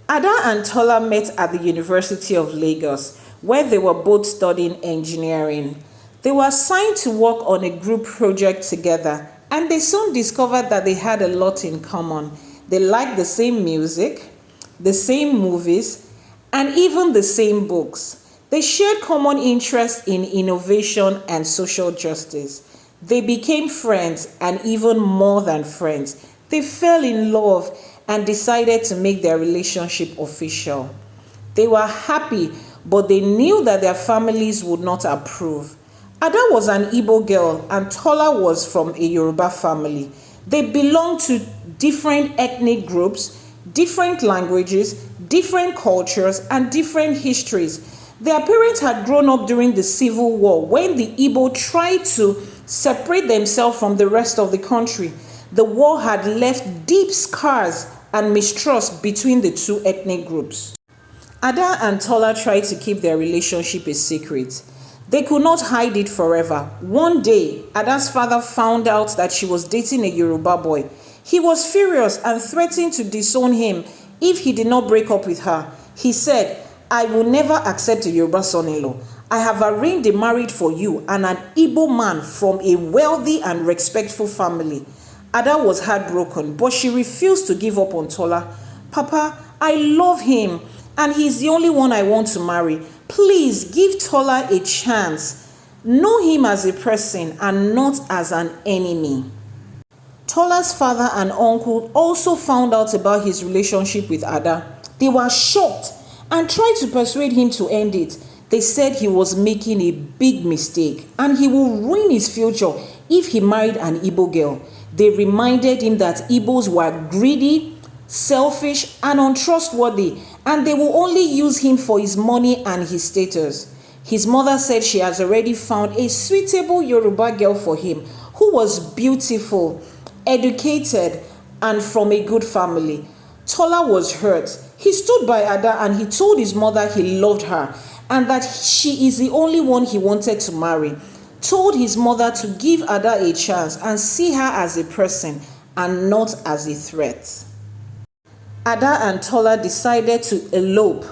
Ada and Tola met at the University of Lagos, where they were both studying engineering. They were assigned to work on a group project together, and they soon discovered that they had a lot in common. They liked the same music, the same movies, and even the same books. They shared common interests in innovation and social justice. They became friends, and even more than friends. They fell in love and decided to make their relationship official. They were happy, but they knew that their families would not approve. Ada was an Igbo girl and Tola was from a Yoruba family. They belonged to different ethnic groups, different languages, different cultures, and different histories. Their parents had grown up during the Civil War when the Igbo tried to separate themselves from the rest of the country. The war had left deep scars and mistrust between the two ethnic groups. Ada and Tola tried to keep their relationship a secret. They could not hide it forever. One day, Ada's father found out that she was dating a Yoruba boy. He was furious and threatened to disown him if he did not break up with her. He said, "I will never accept a Yoruba son-in-law. I have arranged a marriage for you and an Igbo man from a wealthy and respectful family." Ada was heartbroken, but she refused to give up on Tola. "Papa, I love him and he's the only one I want to marry. Please give Tola a chance. Know him as a person and not as an enemy." Tola's father and uncle also found out about his relationship with Ada. They were shocked and tried to persuade him to end it. They said he was making a big mistake and he will ruin his future if he married an Igbo girl. They reminded him that Igbos were greedy, selfish, and untrustworthy, and they will only use him for his money and his status. His mother said she has already found a suitable Yoruba girl for him who was beautiful, educated, and from a good family. Tola was hurt. He stood by Ada and he told his mother he loved her and that she is the only one he wanted to marry. Told his mother to give Ada a chance and see her as a person and not as a threat. Ada and Tola decided to elope,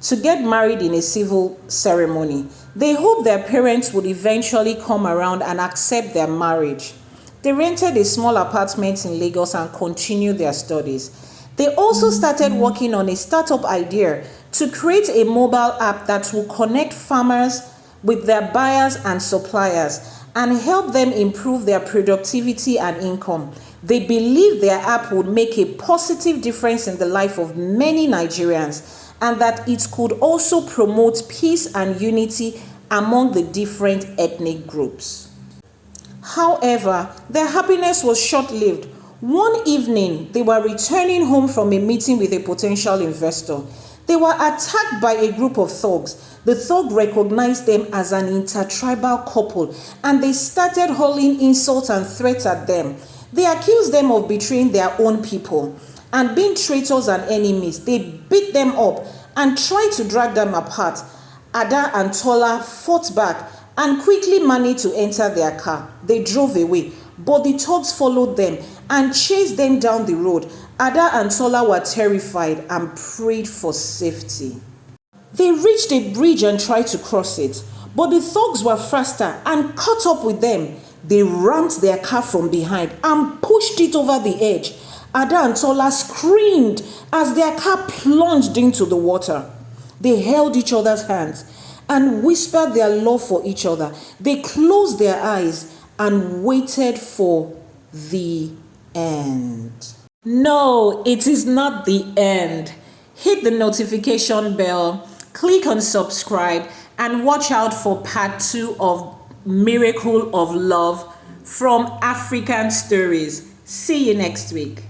to get married in a civil ceremony. They hoped their parents would eventually come around and accept their marriage. They rented a small apartment in Lagos and continued their studies. They also started working on a startup idea to create a mobile app that will connect farmers with their buyers and suppliers and help them improve their productivity and income. They believed their app would make a positive difference in the life of many Nigerians and that it could also promote peace and unity among the different ethnic groups. However, their happiness was short-lived. One evening, they were returning home from a meeting with a potential investor. They were attacked by a group of thugs. The thug recognized them as an intertribal couple and they started hurling insults and threats at them. They accused them of betraying their own people and being traitors and enemies. They beat them up and tried to drag them apart. Ada and Tola fought back and quickly managed to enter their car. They drove away, but the thugs followed them and chased them down the road. Ada and Tola were terrified and prayed for safety. They reached a bridge and tried to cross it, but the thugs were faster and caught up with them. They rammed their car from behind and pushed it over the edge. Ada and Tola screamed as their car plunged into the water. They held each other's hands and whispered their love for each other. They closed their eyes and waited for the end. No, it is not the end. Hit the notification bell, click on subscribe, and watch out for part 2 of Miracle of Love from African Stories. See you next week.